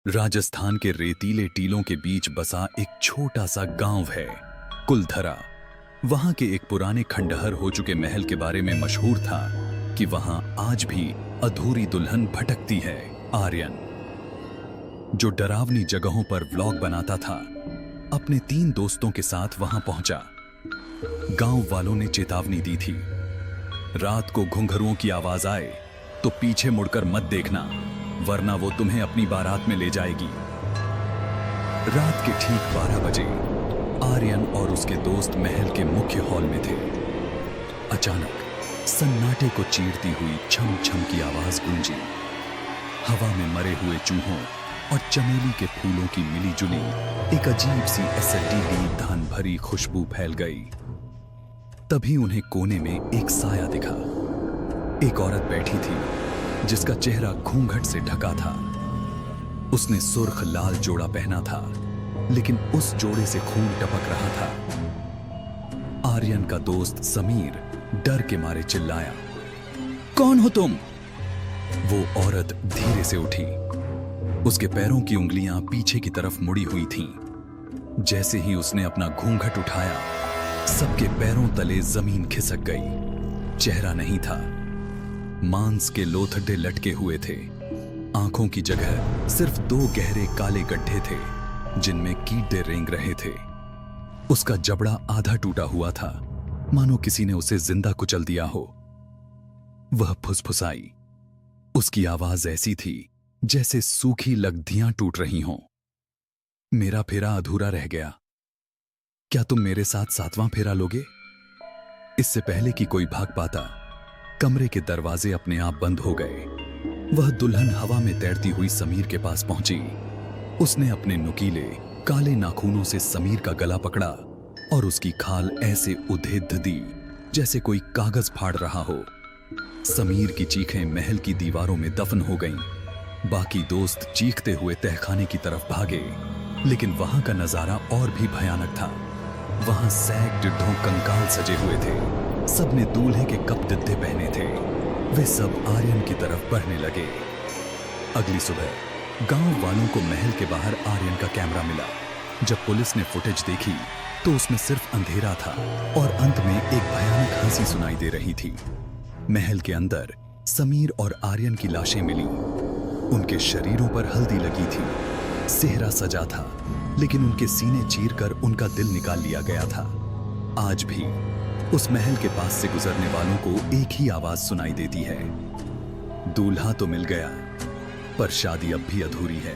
राजस्थान के रेतीले टीलों के बीच बसा एक छोटा सा गांव है, कुलधरा। वहां के एक पुराने खंडहर हो चुके महल के बारे में मशहूर था कि वहां आज भी अधूरी दुल्हन भटकती है। आर्यन, जो डरावनी जगहों पर व्लॉग बनाता था, अपने 3 दोस्तों के साथ वहां पहुंचा। गांव वालों ने चेतावनी दी थी, रात को घुंघरुओं की आवाज आए तो पीछे मुड़कर मत देखना, वरना वो तुम्हें अपनी बारात में ले जाएगी। रात के ठीक 12 बजे आर्यन और उसके दोस्त महल के मुख्य हॉल में थे। अचानक सन्नाटे को चीरती हुई छम छम की आवाज गूंजी। हवा में मरे हुए चूहों और चमेली के फूलों की मिली जुली एक अजीब सी एसिडी धान भरी खुशबू फैल गई। तभी उन्हें कोने में एक साया दिखा। एक औरत बैठी थी जिसका चेहरा घूंघट से ढका था। उसने सुर्ख लाल जोड़ा पहना था, लेकिन उस जोड़े से खून टपक रहा था। आर्यन का दोस्त समीर डर के मारे चिल्लाया, कौन हो तुम? वो औरत धीरे से उठी। उसके पैरों की उंगलियां पीछे की तरफ मुड़ी हुई थीं। जैसे ही उसने अपना घूंघट उठाया, सबके पैरों तले जमीन खिसक गई। चेहरा नहीं था, मांस के लोथड़े लटके हुए थे। आंखों की जगह सिर्फ 2 गहरे काले गड्ढे थे जिनमें कीड़े रेंग रहे थे। उसका जबड़ा आधा टूटा हुआ था, मानो किसी ने उसे जिंदा कुचल दिया हो। वह फुसफुसाई। उसकी आवाज ऐसी थी जैसे सूखी लकड़ियां टूट रही हों। मेरा फेरा अधूरा रह गया। क्या तुम मेरे साथ 7वां फेरा लोगे? इससे पहले कि कोई भाग पाता, कमरे के दरवाजे अपने आप बंद हो गए। वह दुल्हन हवा में तैरती हुई समीर के पास पहुंची। उसने अपने नुकीले काले नाखूनों से समीर का गला पकड़ा और उसकी खाल ऐसे उधेड़ दी जैसे कोई कागज फाड़ रहा हो। समीर की चीखें महल की दीवारों में दफन हो गईं। बाकी दोस्त चीखते हुए तहखाने की तरफ भागे, लेकिन वहां का नजारा और भी भयानक था। वहां सैकड़ों कंकाल सजे हुए थे। सबने दूल्हे के कपड़े पहने थे। वे सब आर्यन की तरफ बढ़ने लगे। अगली सुबह गांव वालों को महल के बाहर आर्यन का कैमरा मिला। जब पुलिस ने फुटेज देखी तो उसमें सिर्फ अंधेरा था और अंत में एक भयानक हंसी सुनाई दे रही थी। महल के अंदर समीर और आर्यन की लाशें मिली। उनके शरीरों पर हल्दी लगी थी, सेहरा सजा था, लेकिन उनके सीने चीरकर उनका दिल निकाल लिया गया था। आज भी उस महल के पास से गुजरने वालों को एक ही आवाज सुनाई देती है, दूल्हा तो मिल गया, पर शादी अब भी अधूरी है।